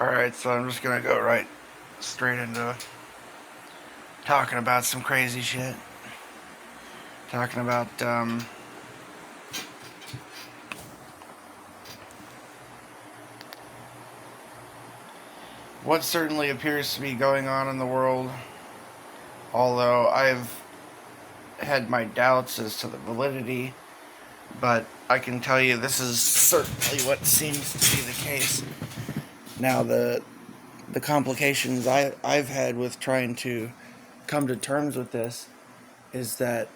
Alright, so I'm just gonna go right straight into talking about some crazy shit. Talking about, what certainly appears to be going on in the world, although I've had my doubts as to the validity, but I can tell you this is certainly what seems to be the case. Now, the complications I've had with trying to come to terms with this is that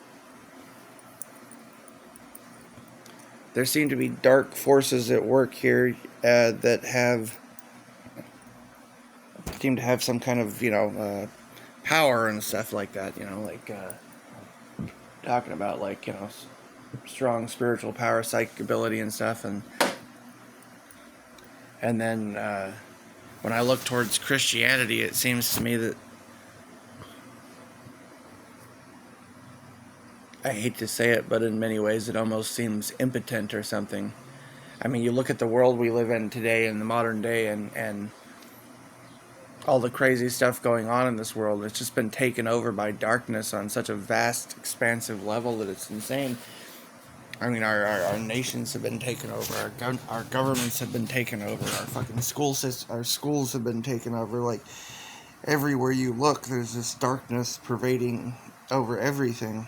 there seem to be dark forces at work here that seem to have some kind of power and stuff like that. Talking about strong spiritual power, psychic ability, and stuff, and then when I look towards Christianity, it seems to me that I hate to say it, but in many ways it almost seems impotent or something. I mean, you look at the world we live in today, in the modern day, and all the crazy stuff going on in this world. It's just been taken over by darkness on such a vast, expansive level that it's insane. I mean, our nations have been taken over. Our governments have been taken over. Our fucking our schools have been taken over. Like, everywhere you look, there's this darkness pervading over everything.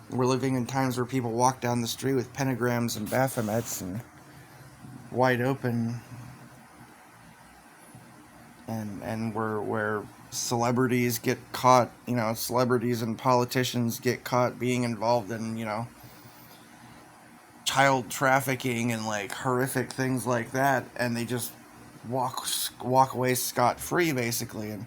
We're living in times where people walk down the street with pentagrams and Baphomets and wide open, and where celebrities get caught, celebrities and politicians get caught being involved in, child trafficking and like horrific things like that, and they just walk away scot-free basically. And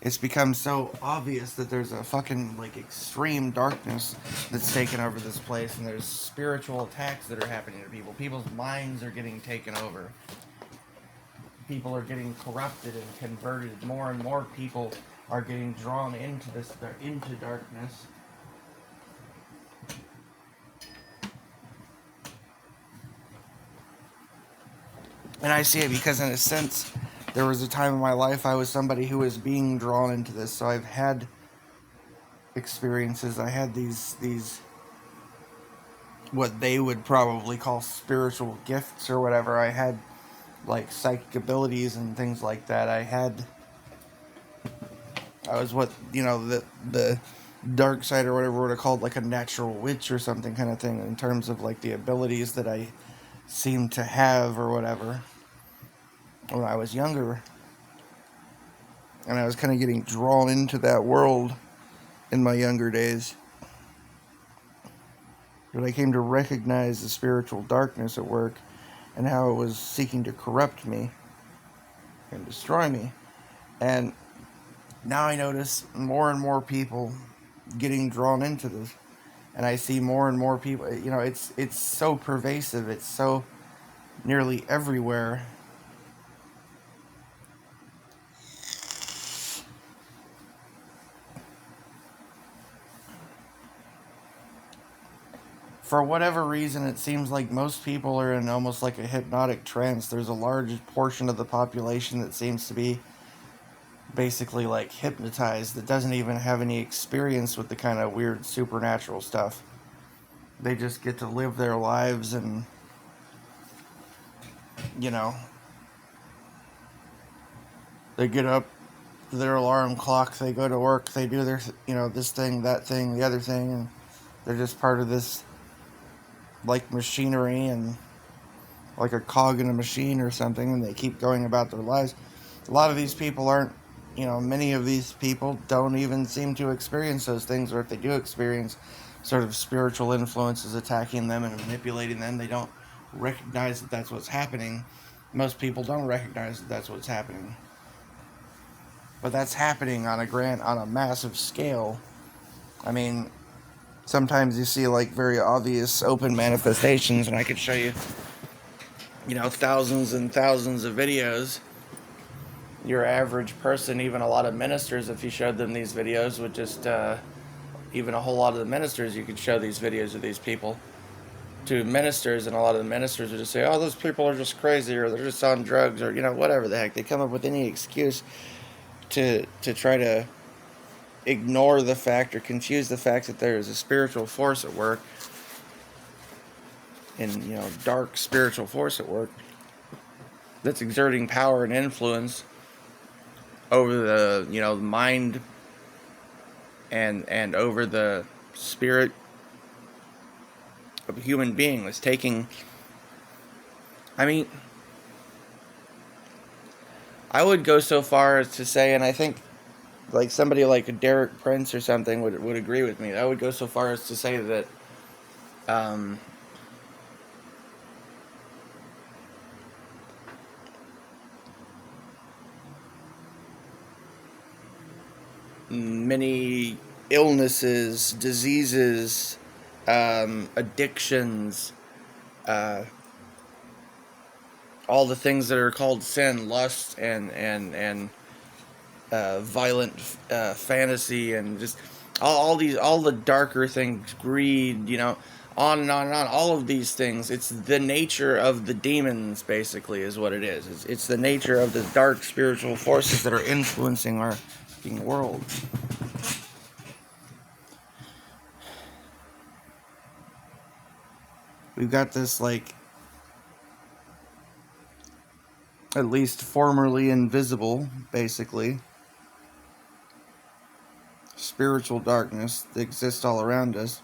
it's become so obvious that there's a fucking like extreme darkness that's taken over this place, and there's spiritual attacks that are happening to people. People's minds are getting taken over. People are getting corrupted and converted. More and more people are getting drawn into darkness. And I see it because, in a sense, there was a time in my life I was somebody who was being drawn into this. So I've had experiences. I had these what they would probably call spiritual gifts or whatever. I had like psychic abilities and things like that. I was what the dark side or whatever would have called like a natural witch or something kind of thing, in terms of like the abilities that I seemed to have or whatever when I was younger. And I was kind of getting drawn into that world in my younger days. But I came to recognize the spiritual darkness at work and how it was seeking to corrupt me and destroy me. And now I notice more and more people getting drawn into this. And I see more and more people, it's so pervasive, it's so nearly everywhere. For whatever reason, it seems like most people are in almost like a hypnotic trance. There's a large portion of the population that seems to be basically like hypnotized, that doesn't even have any experience with the kind of weird supernatural stuff. They just get to live their lives and, they get up to their alarm clock, they go to work, they do their, this thing, that thing, the other thing, and they're just part of this like machinery and like a cog in a machine or something, and they keep going about their lives. A lot of these people aren't, many of these people don't even seem to experience those things, or if they do experience sort of spiritual influences attacking them and manipulating them, they don't recognize that that's what's happening. Most people don't recognize that that's what's happening. But that's happening on a massive scale. I mean, sometimes you see like very obvious open manifestations, and I could show you, thousands and thousands of videos. Your average person, even a lot of ministers, if you showed them these videos, would just, even a whole lot of the ministers, you could show these videos of these people. to ministers, and a lot of the ministers would just say, "Oh, those people are just crazy, or they're just on drugs, or whatever the heck." They come up with any excuse to try to ignore the fact or confuse the fact that there is a spiritual force at work, and dark spiritual force at work that's exerting power and influence over the mind and over the spirit of a human being. That's taking, I mean, I would go so far as to say, and I think like somebody like Derek Prince or something would agree with me. I would go so far as to say that um, many illnesses, diseases, addictions, uh, all the things that are called sin, lust, and violent fantasy, and just all the darker things, greed, on and on and on. All of these things. It's the nature of the demons, basically, is what it is. It's the nature of the dark spiritual forces that are influencing our world. We've got this, like, at least formerly invisible, basically, spiritual darkness that exists all around us.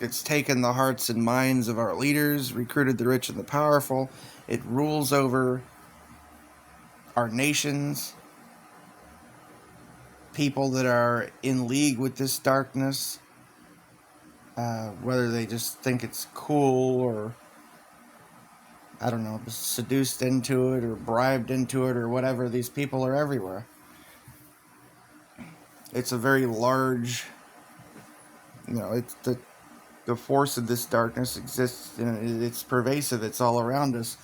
It's taken the hearts and minds of our leaders, recruited the rich and the powerful. It rules over our nations, people that are in league with this darkness, whether they just think it's cool or, I don't know, seduced into it or bribed into it or whatever. These people are everywhere. It's a very large, it's the force of this darkness exists, and it's pervasive. It's all around us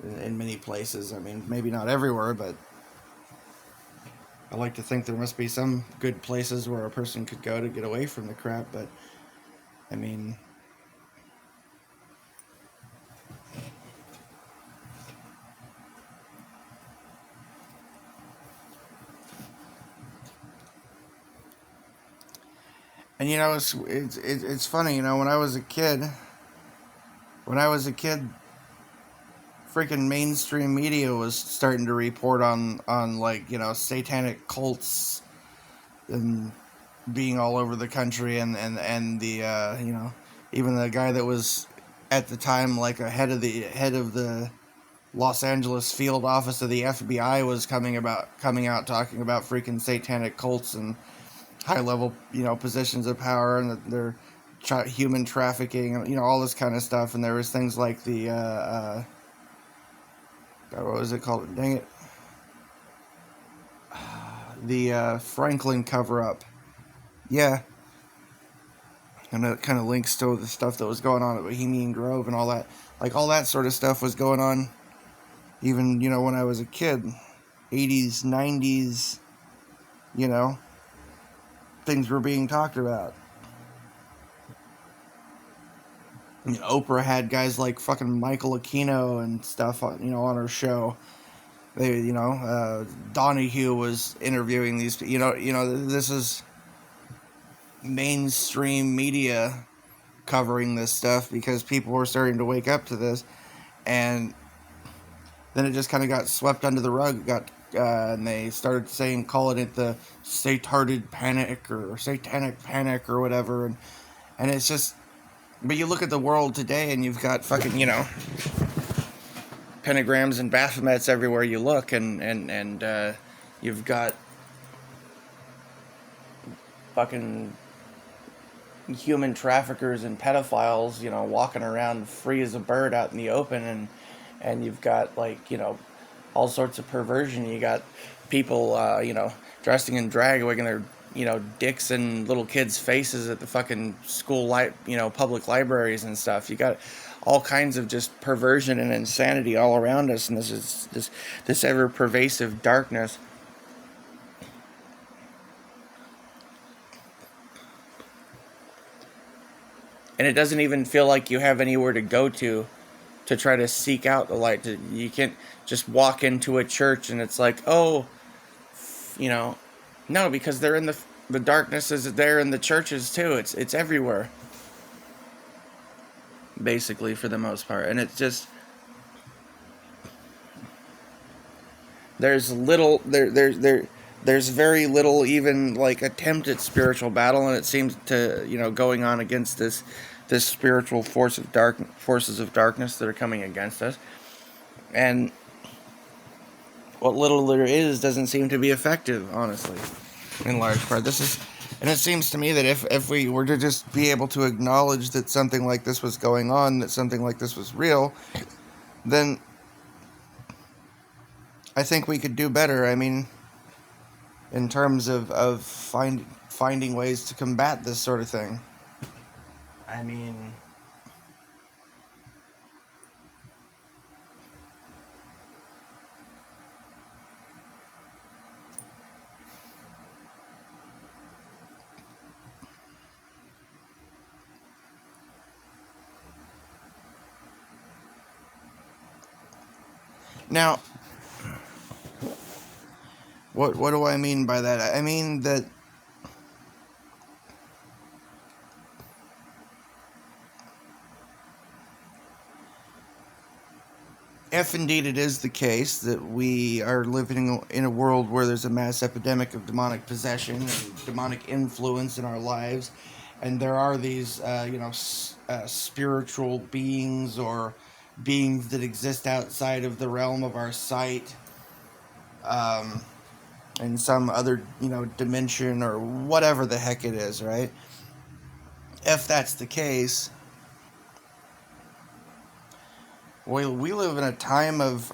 in many places. I mean, maybe not everywhere, but I like to think there must be some good places where a person could go to get away from the crap, but I mean, and it's funny, when I was a kid, freaking mainstream media was starting to report on like, satanic cults and being all over the country, and the even the guy that was at the time like a head of the Los Angeles field office of the FBI was coming out talking about freaking satanic cults and high level positions of power, and that they're human trafficking, and all this kind of stuff. And there was things like the what was it called? Dang it. The Franklin cover-up. Yeah. And it kind of links to the stuff that was going on at Bohemian Grove and all that. Like, all that sort of stuff was going on even, when I was a kid. 80s, 90s, things were being talked about. Oprah had guys like fucking Michael Aquino and stuff, on her show. They, Donahue was interviewing these. This is mainstream media covering this stuff because people were starting to wake up to this, and then it just kind of got swept under the rug. And they started calling it the satanic panic or whatever, and it's just. But you look at the world today, and you've got fucking, pentagrams and Baphomets everywhere you look, and you've got fucking human traffickers and pedophiles, walking around free as a bird out in the open, and you've got, like, all sorts of perversion. You got people, dressing in drag, wigging their dicks in little kids' faces at the fucking school public libraries and stuff. You got all kinds of just perversion and insanity all around us, and this ever pervasive darkness. And it doesn't even feel like you have anywhere to go to try to seek out the light. You can't just walk into a church and it's like, oh, you know, no, because they're in the darkness is there in the churches too. It's everywhere, basically, for the most part. And it's just there's little there's very little even like attempt at spiritual battle, and it seems to going on against this spiritual forces of darkness that are coming against us. And what little there is doesn't seem to be effective, honestly, in large part. And it seems to me that if we were to just be able to acknowledge that something like this was going on, that something like this was real, then I think we could do better. I mean, in terms of finding ways to combat this sort of thing. I mean, now, what do I mean by that? I mean that if indeed it is the case that we are living in a world where there's a mass epidemic of demonic possession and demonic influence in our lives, and there are these, spiritual beings or beings that exist outside of the realm of our sight, in some other, dimension or whatever the heck it is, right? If that's the case, we live in a time of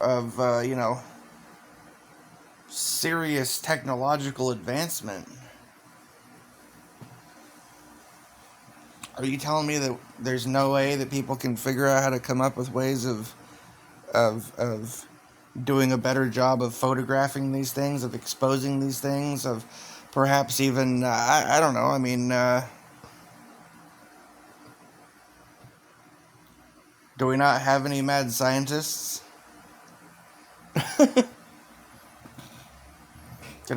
serious technological advancement. Are you telling me that there's no way that people can figure out how to come up with ways of doing a better job of photographing these things, of exposing these things, of perhaps even I don't know. I mean, do we not have any mad scientists? Can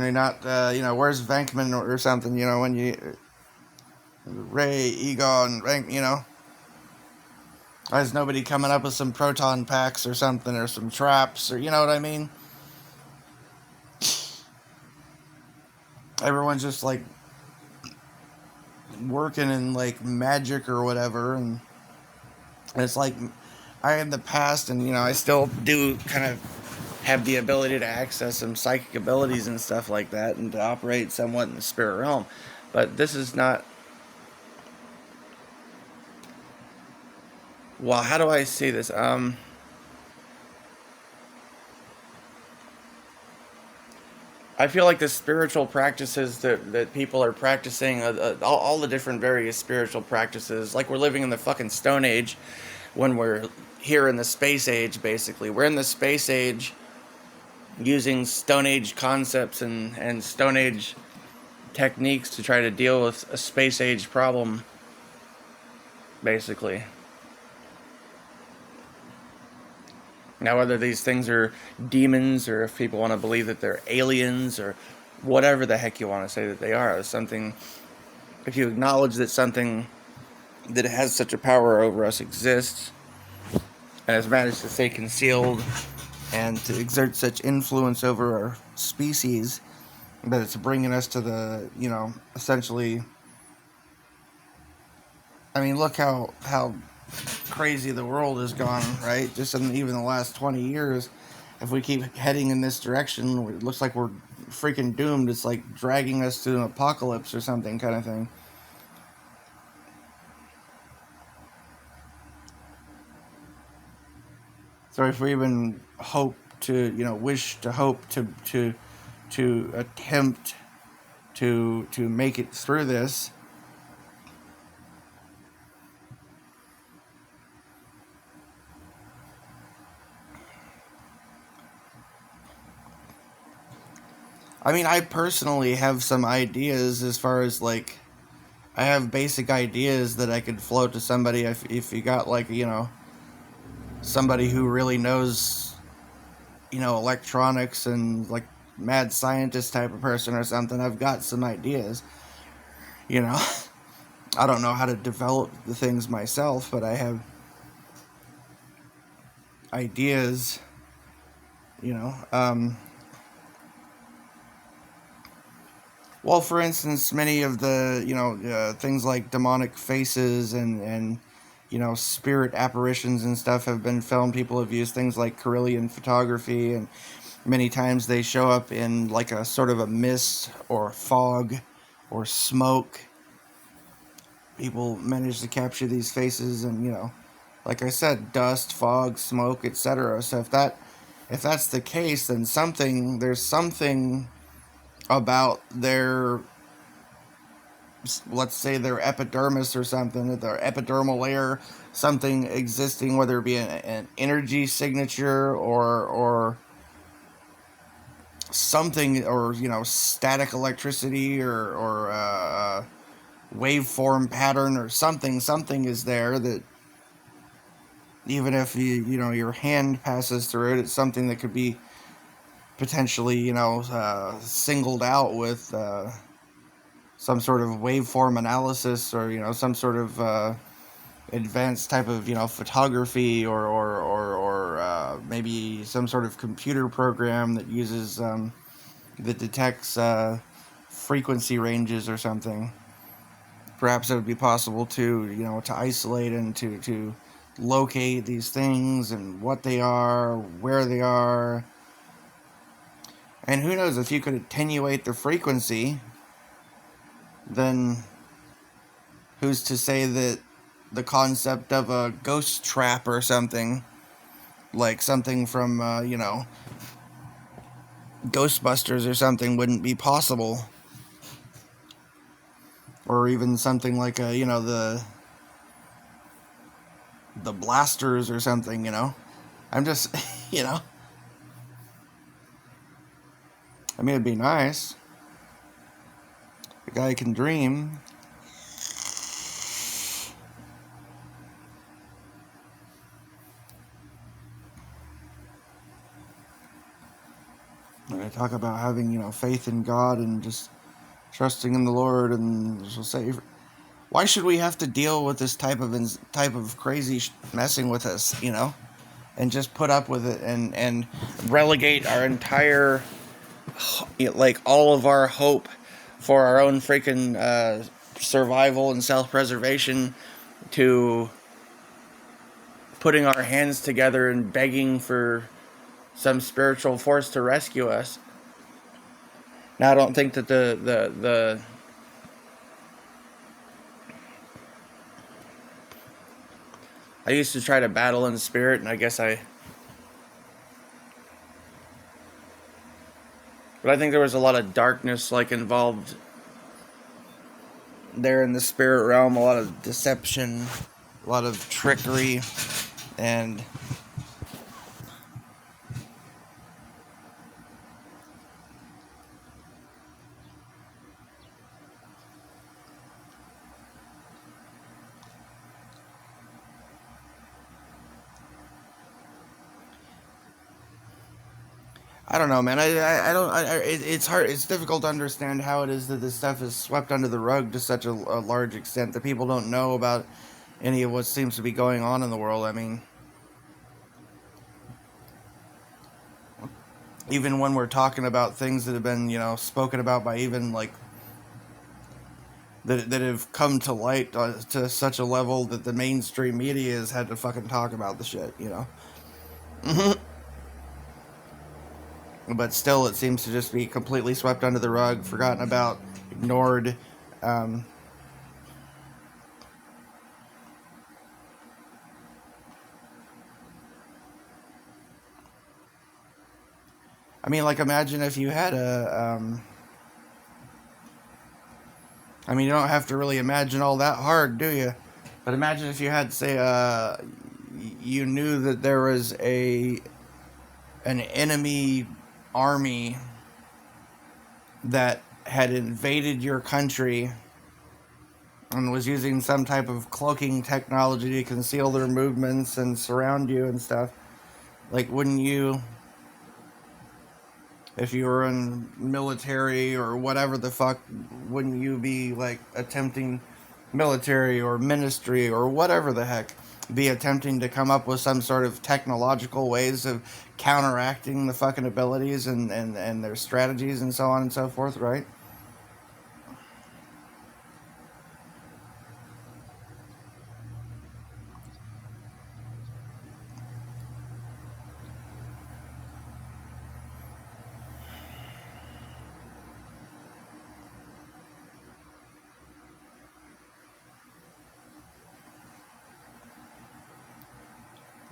we not? Where's Venkman or something? When you Ray, Egon, Rank, why is nobody coming up with some proton packs or something, or some traps, or you know what I mean? Everyone's just like working in like magic or whatever, and it's like I in the past, and I still do kind of have the ability to access some psychic abilities and stuff like that, and to operate somewhat in the spirit realm. But this is not. Well, how do I say this? I feel like the spiritual practices that people are practicing, all the different various spiritual practices, like we're living in the fucking Stone Age when we're here in the Space Age, basically. We're in the Space Age using Stone Age concepts and Stone Age techniques to try to deal with a Space Age problem, basically. Now, whether these things are demons or if people want to believe that they're aliens or whatever the heck you want to say that they are, something, if you acknowledge that something that has such a power over us exists and has managed to stay concealed and to exert such influence over our species, that it's bringing us to the, essentially, I mean, look how crazy the world has gone, right? Just in even the last 20 years, if we keep heading in this direction, it looks like we're freaking doomed. It's like dragging us to an apocalypse or something, kind of thing. So if we even hope to, wish to hope to attempt to make it through this, I mean, I personally have some ideas as far as like I have basic ideas that I could float to somebody if you got like, somebody who really knows, electronics and like mad scientist type of person or something. I've got some ideas, you know. I don't know how to develop the things myself, but I have ideas, you know. Well, for instance, many of the, things like demonic faces and spirit apparitions and stuff have been filmed. People have used things like Carillion photography, and many times they show up in like a sort of a mist or fog or smoke. People manage to capture these faces, and like I said, dust, fog, smoke, etc. So if that's the case, then there's something about their, let's say, their epidermis or something, their epidermal layer, something existing, whether it be an energy signature or something, or static electricity or waveform pattern or something is there that even if your hand passes through it, it's something that could be potentially singled out with some sort of waveform analysis, or some sort of advanced type of photography, or maybe some sort of computer program that uses that detects frequency ranges or something. Perhaps it would be possible to isolate and to locate these things and what they are, where they are, and who knows, if you could attenuate the frequency, then who's to say that the concept of a ghost trap or something, like something from, Ghostbusters or something, wouldn't be possible? Or even something like the blasters or something, I'm just, I mean, it'd be nice. The guy can dream. When I talk about having, faith in God and just trusting in the Lord, and she'll say, why should we have to deal with this type of crazy messing with us, and just put up with it and relegate our entire, like, all of our hope for our own freaking survival and self-preservation to putting our hands together and begging for some spiritual force to rescue us. Now, I don't think that the I used to try to battle in spirit, and but I think there was a lot of darkness, like, involved there in the spirit realm, a lot of deception, a lot of trickery, and I don't know, man. I don't. It's hard. It's difficult to understand how it is that this stuff is swept under the rug to such a large extent that people don't know about any of what seems to be going on in the world. I mean, even when we're talking about things that have been, spoken about by even like that have come to light to such a level that the mainstream media has had to fucking talk about the shit. But still, it seems to just be completely swept under the rug, forgotten about, ignored. Um, I mean, like, imagine if you had I mean, you don't have to really imagine all that hard, do you? But imagine if you had, say, you knew that there was an enemy army that had invaded your country, and was using some type of cloaking technology to conceal their movements and surround you and stuff, like, wouldn't you, if you were in military or whatever the fuck, wouldn't you be, like, attempting military or ministry or whatever the heck, be attempting to come up with some sort of technological ways of counteracting the fucking abilities and their strategies and so on and so forth, right?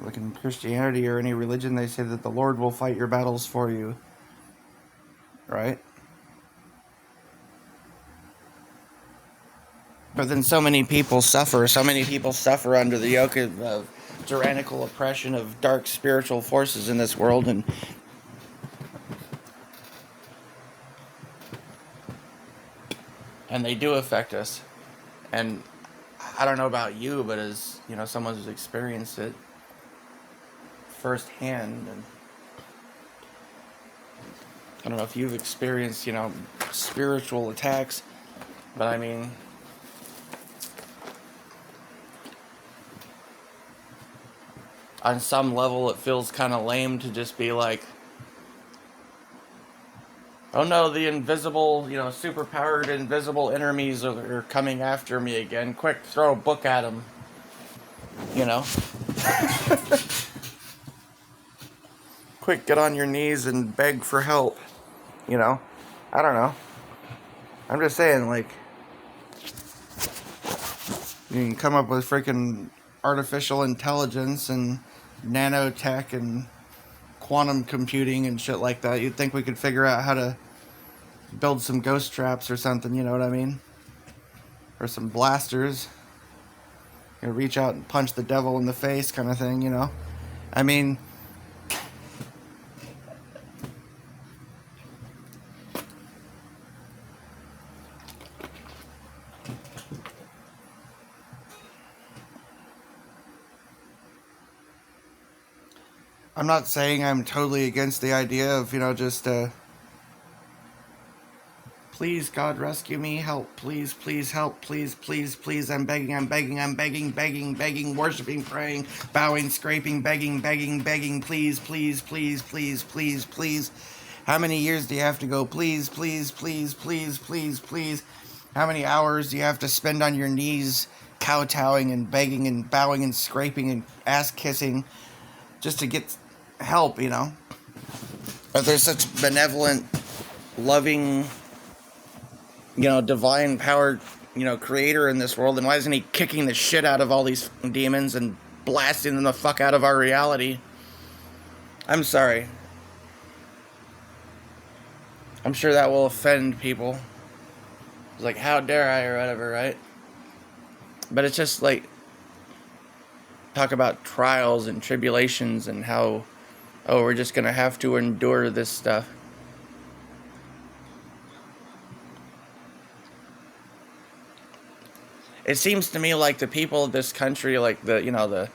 Like in Christianity or any religion, they say that the Lord will fight your battles for you, right? But then so many people suffer under the yoke of tyrannical oppression of dark spiritual forces in this world, and they do affect us. And I don't know about you, but as, you know, someone who's experienced it firsthand, and I don't know if you've experienced, you know, spiritual attacks, but I mean, on some level it feels kind of lame to just be like, oh no, the invisible, you know, superpowered invisible enemies are coming after me again. Quick, throw a book at them. You know? Quick, get on your knees and beg for help. You know? I don't know. I'm just saying, like, you can come up with freaking artificial intelligence and nanotech and quantum computing and shit like that. You'd think we could figure out how to build some ghost traps or something, you know what I mean? Or some blasters. You know, reach out and punch the devil in the face kind of thing, you know? I mean, I'm not saying I'm totally against the idea of, you know, just, please, God, rescue me, help, please, please, help, please, please, please, I'm begging, worshiping, praying, bowing, scraping, begging, please, please, please, please, please, please. How many years do you have to go? Please, please, please, please, please, please. How many hours do you have to spend on your knees, kowtowing and begging and bowing and scraping and ass kissing just to get help, you know? If there's such benevolent, loving, you know, divine powered, you know, creator in this world, then why isn't he kicking the shit out of all these demons and blasting them the fuck out of our reality? I'm sorry. I'm sure that will offend people. It's like, how dare I, or whatever, right? But it's just like, talk about trials and tribulations and how, oh, we're just gonna have to endure this stuff. It seems to me like the people of this country, like the, you know,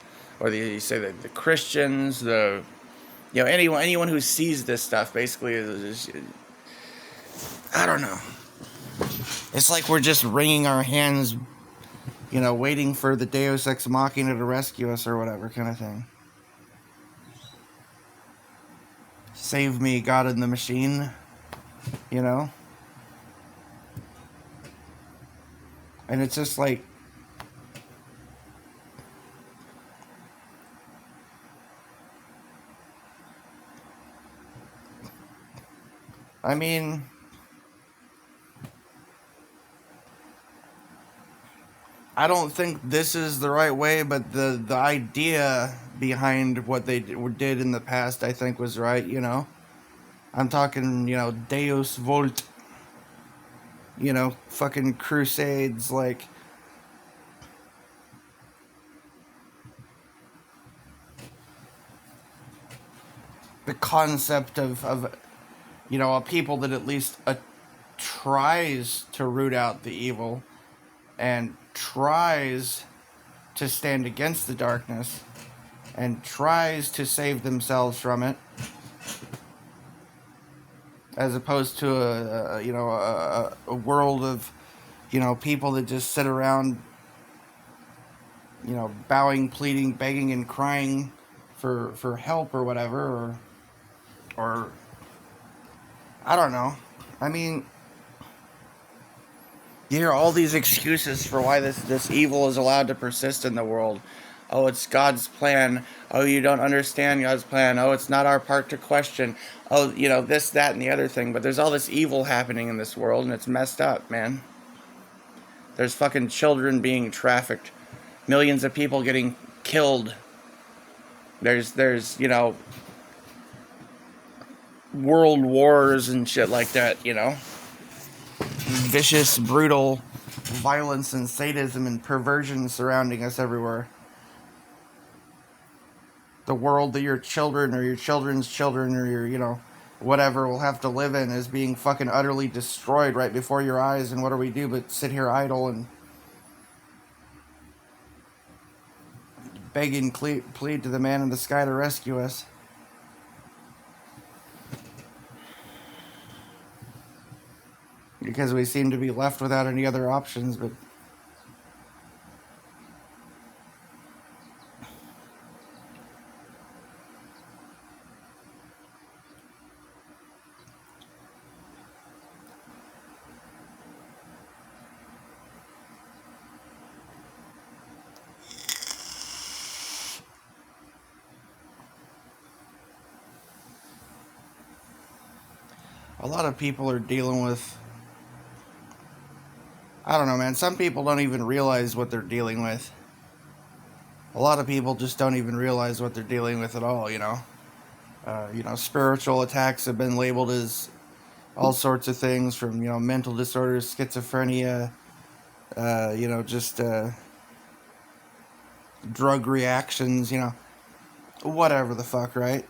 you say the Christians, you know, anyone who sees this stuff basically is I don't know. It's like we're just wringing our hands, you know, waiting for the Deus Ex Machina to rescue us or whatever kind of thing. Save me, God in the machine, you know? And it's just like, I mean, I don't think this is the right way, but the idea behind what they did in the past, I think, was right, you know? I'm talking, you know, Deus Vult, you know, fucking crusades, like, the concept of you know, a people that at least tries to root out the evil, and tries to stand against the darkness and tries to save themselves from it, as opposed to a world of people that just sit around bowing, pleading, begging, and crying for help or whatever, or I don't know. I mean, you hear all these excuses for why this evil is allowed to persist in the world. Oh, it's God's plan. Oh, you don't understand God's plan. Oh, it's not our part to question. Oh, this, that, and the other thing. But there's all this evil happening in this world, and it's messed up, man. There's fucking children being trafficked. Millions of people getting killed. There's world wars and shit like that, Vicious, brutal violence and sadism and perversion surrounding us everywhere. The world that your children or your children's children or your, whatever will have to live in is being fucking utterly destroyed right before your eyes, and what do we do but sit here idle and beg and plead to the man in the sky to rescue us? Because we seem to be left without any other options, but a lot of people are dealing with, I don't know, man. Some people don't even realize what they're dealing with. A lot of people just don't even realize what they're dealing with at all, spiritual attacks have been labeled as all sorts of things from, mental disorders, schizophrenia, just drug reactions, whatever the fuck, right?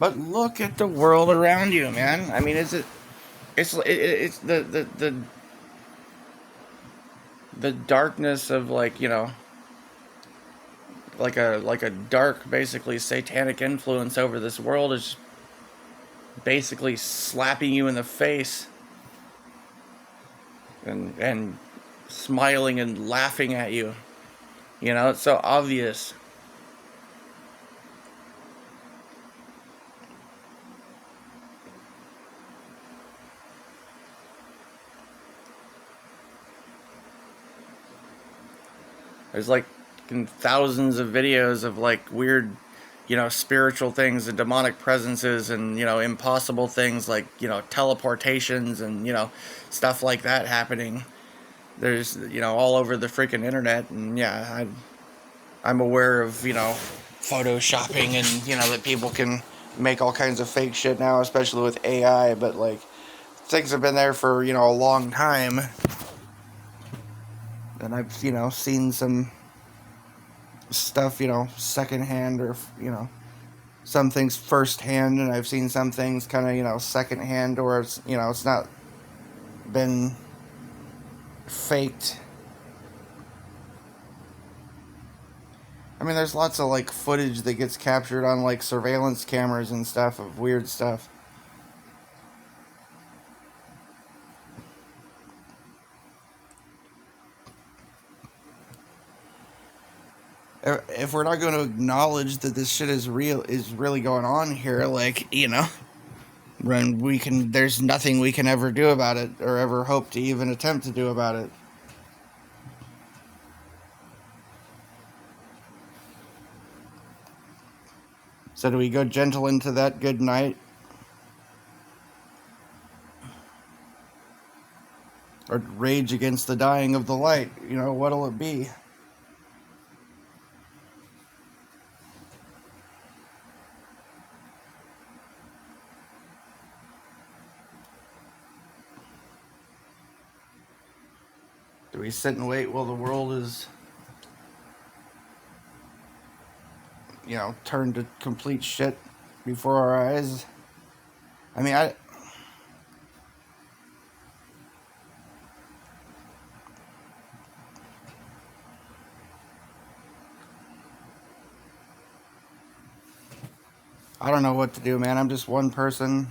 But look at the world around you, man. I mean, it's the darkness of like a dark, basically satanic influence over this world is basically slapping you in the face and smiling and laughing at you. It's so obvious. There's like thousands of videos of like weird, spiritual things and demonic presences and, impossible things like, teleportations and, stuff like that happening. There's, all over the freaking internet. And yeah, I'm aware of, photoshopping and, that people can make all kinds of fake shit now, especially with AI. But like, things have been there for, a long time. And I've, seen some stuff, secondhand or, some things firsthand, and I've seen some things kind of, secondhand, or it's, it's not been faked. I mean, there's lots of, like, footage that gets captured on, like, surveillance cameras and stuff of weird stuff. If we're not going to acknowledge that this shit is really going on here, like, when there's nothing we can ever do about it, or ever hope to even attempt to do about it. So do we go gentle into that good night? Or rage against the dying of the light? What'll it be? Do we sit and wait while the world is, turned to complete shit before our eyes? I mean, I don't know what to do, man. I'm just one person.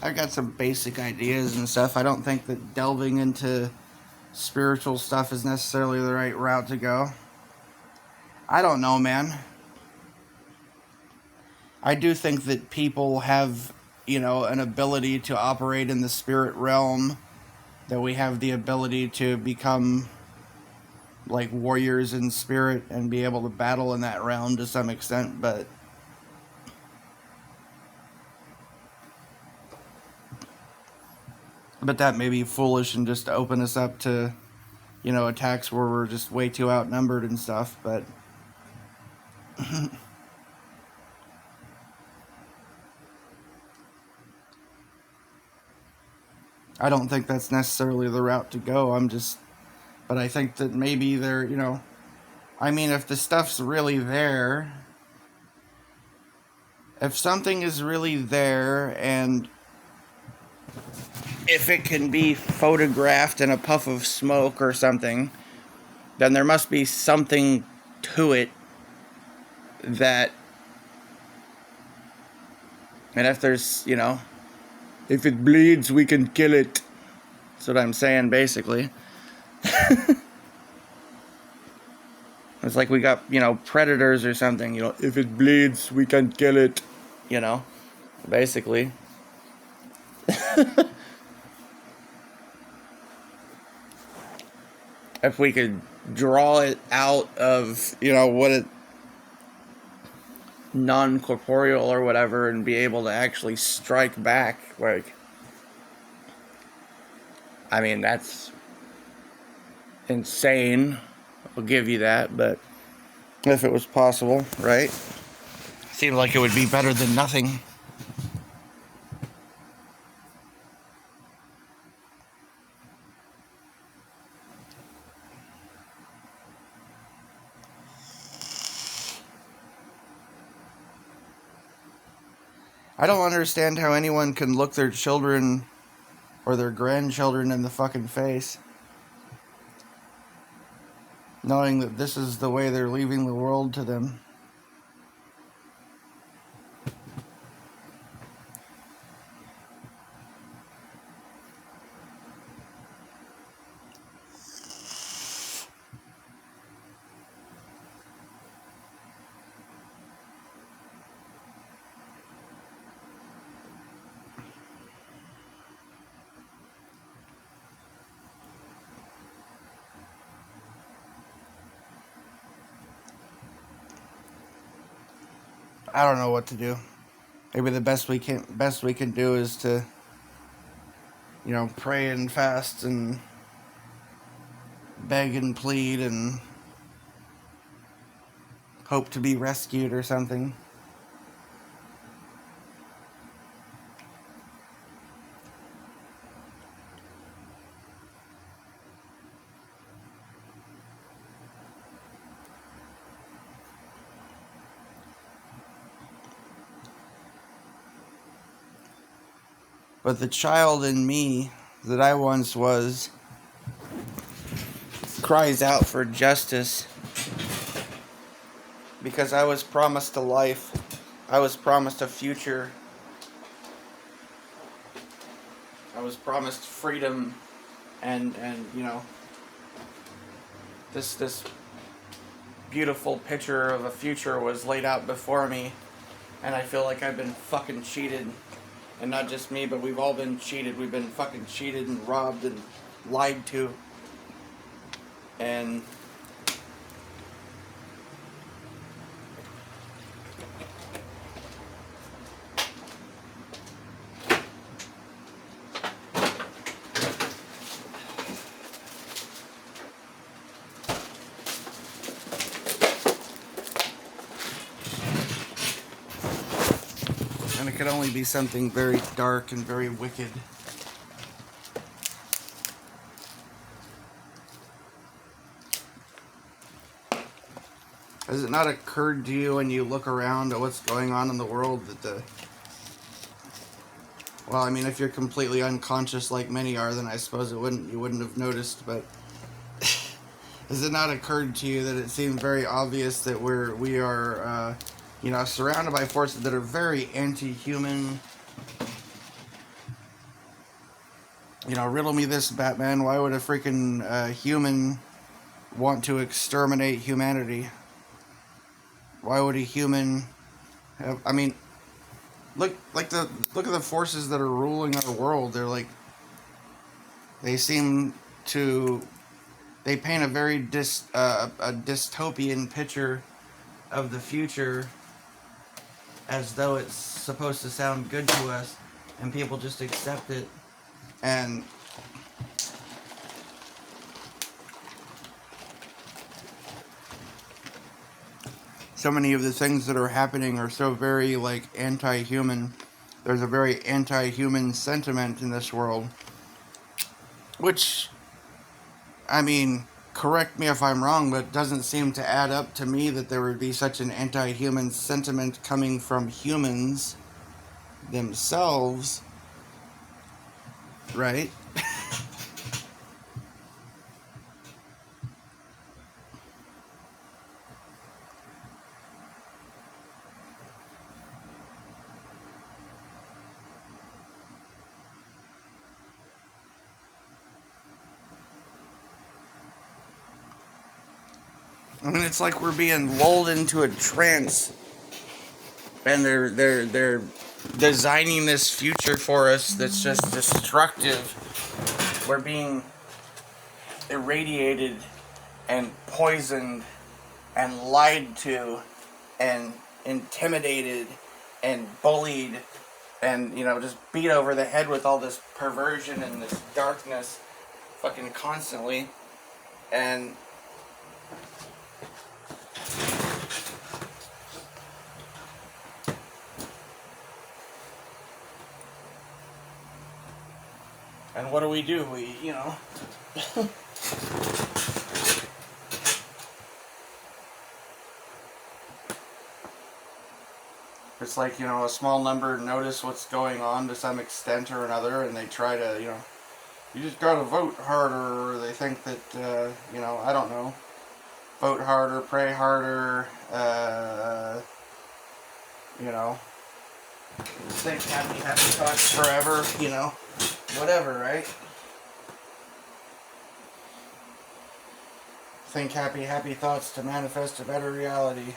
I got some basic ideas and stuff. I don't think that delving into spiritual stuff is necessarily the right route to go. I don't know, man. I do think that people have, an ability to operate in the spirit realm, that we have the ability to become like warriors in spirit and be able to battle in that realm to some extent, but that may be foolish and just open us up to, attacks where we're just way too outnumbered and stuff, but I don't think that's necessarily the route to go. But I think that maybe they're, I mean, if the stuff's really there, if something is really there and if it can be photographed in a puff of smoke or something, then there must be something to it that, and if there's, if it bleeds, we can kill it. That's what I'm saying, basically. It's like we got, predators or something, if it bleeds, we can kill it, basically. If we could draw it out of, what it, non-corporeal or whatever, and be able to actually strike back, like, I mean, that's insane. I'll give you that, but if it was possible, right? Seems like it would be better than nothing. I don't understand how anyone can look their children or their grandchildren in the fucking face, knowing that this is the way they're leaving the world to them. I don't know what to do. Maybe the best we can do is to, pray and fast and beg and plead and hope to be rescued or something. But the child in me that I once was cries out for justice, because I was promised a life, I was promised a future, I was promised freedom, and this beautiful picture of a future was laid out before me, and I feel like I've been fucking cheated. And not just me, but we've all been cheated. We've been fucking cheated and robbed and lied to. And it could only be something very dark and very wicked. Has it not occurred to you when you look around at what's going on in the world that well, I mean, if you're completely unconscious like many are, then I suppose you wouldn't have noticed, but Has it not occurred to you that it seems very obvious that we are, surrounded by forces that are very anti-human? Riddle me this, Batman. Why would a freaking human want to exterminate humanity? Why would a human have? I mean, look at the forces that are ruling our world. They seem to they paint a very a dystopian picture of the future, as though it's supposed to sound good to us, and people just accept it. And so many of the things that are happening are so very anti-human. There's a very anti-human sentiment in this world, which, I mean, correct me if I'm wrong, but it doesn't seem to add up to me that there would be such an anti-human sentiment coming from humans themselves, right? I mean, it's like we're being lulled into a trance, and they're designing this future for us that's just destructive. We're being irradiated and poisoned and lied to and intimidated and bullied and just beat over the head with all this perversion and this darkness fucking constantly. And what do? It's like, a small number notice what's going on to some extent or another, and they try to, you just gotta vote harder, or they think that, I don't know, vote harder, pray harder, think happy thoughts forever, whatever, right? Think happy thoughts to manifest a better reality.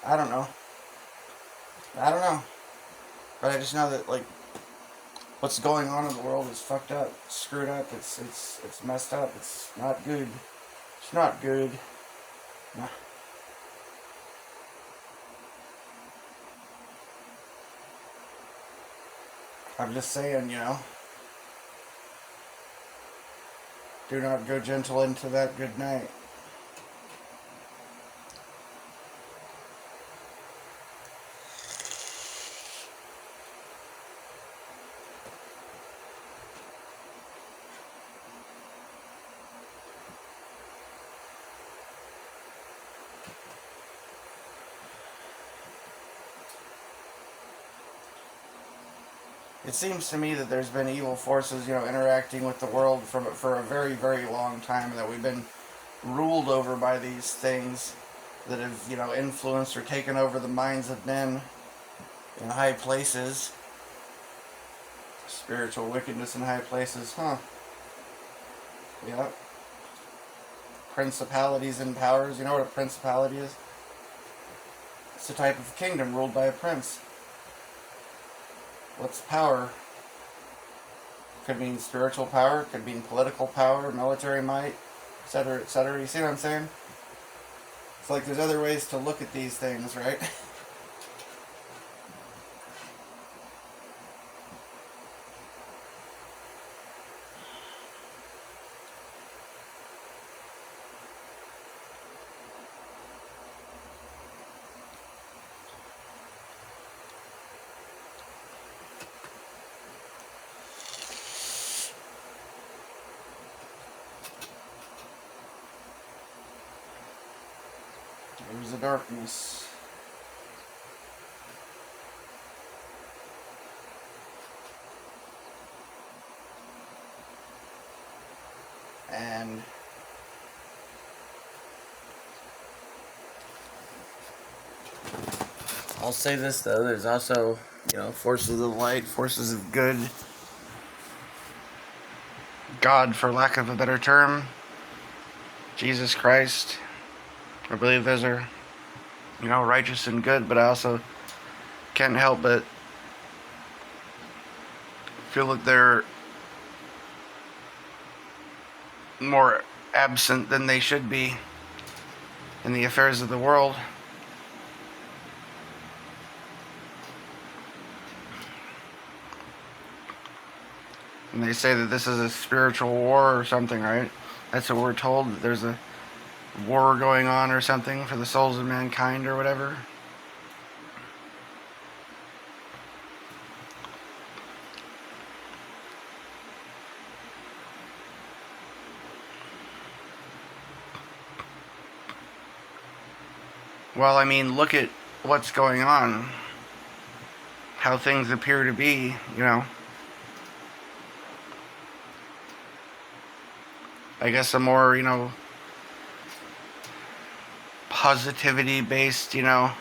I don't know. But I just know that, what's going on in the world is fucked up, screwed up, it's messed up, it's not good. It's not good. No. I'm just saying, do not go gentle into that good night. It seems to me that there's been evil forces, interacting with the world for a very, very long time, and that we've been ruled over by these things that have, influenced or taken over the minds of men in high places. Spiritual wickedness in high places, huh? Yep. Principalities and powers. You know what a principality is? It's a type of kingdom ruled by a prince. What's power? Could mean spiritual power, could mean political power, military might, etc., etc. You see what I'm saying? It's like there's other ways to look at these things, right? There's the darkness. And I'll say this though, there's also, forces of light, forces of good, God, for lack of a better term, Jesus Christ. I believe those are, righteous and good, but I also can't help but feel that they're more absent than they should be in the affairs of the world. And they say that this is a spiritual war or something, right? That's what we're told, that there's a war going on or something for the souls of mankind or whatever. Well, I mean, look at what's going on. How things appear to be, I guess a more, positivity based, high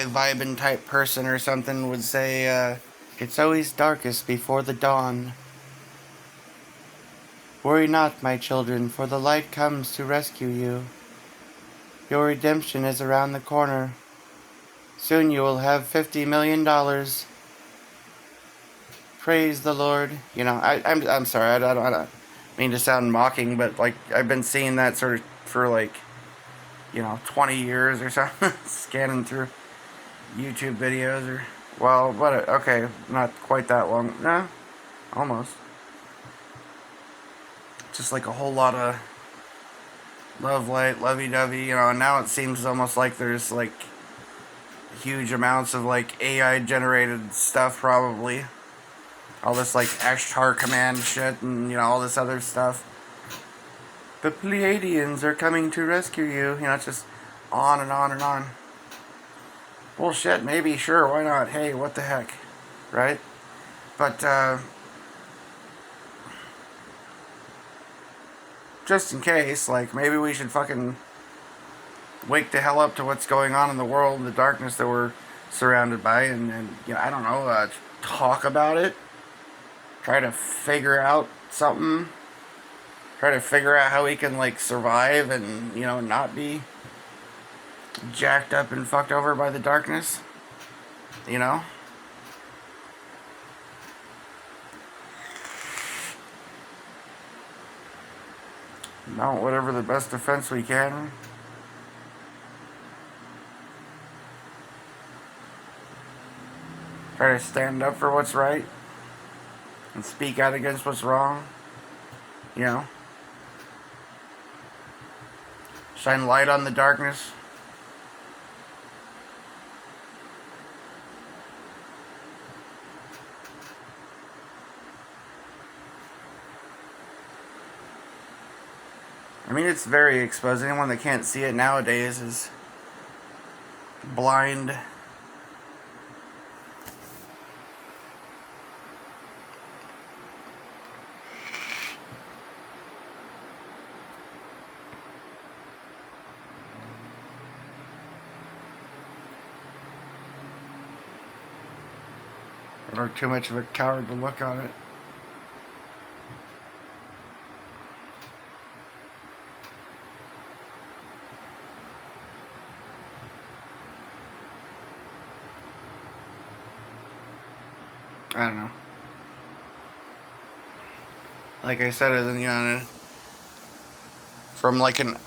vibing type person or something would say, it's always darkest before the dawn. Worry not, my children, for the light comes to rescue you. Your redemption is around the corner. Soon you will have $50 million. Praise the Lord. I'm sorry, I don't mean to sound mocking, but like I've been seeing that sort of for 20 years or so, scanning through YouTube videos or, well, what, okay, not quite that long, no, almost. Just like a whole lot of love, light, lovey-dovey, and now it seems almost like there's like huge amounts of like AI generated stuff, probably. All this like Ashtar command shit and all this other stuff. The Pleiadians are coming to rescue you. It's just on and on and on. Bullshit, maybe, sure, why not? Hey, what the heck, right? But just in case, like, maybe we should fucking wake the hell up to what's going on in the world, the darkness that we're surrounded by, and I don't know, talk about it. Try to figure out something. Try to figure out how we can, like, survive and, not be jacked up and fucked over by the darkness. Mount whatever the best defense we can. Try to stand up for what's right and speak out against what's wrong. Shine light on the darkness. I mean, it's very exposed. Anyone that can't see it nowadays is blind. Or too much of a coward to look on it. I don't know. Like I said, from like an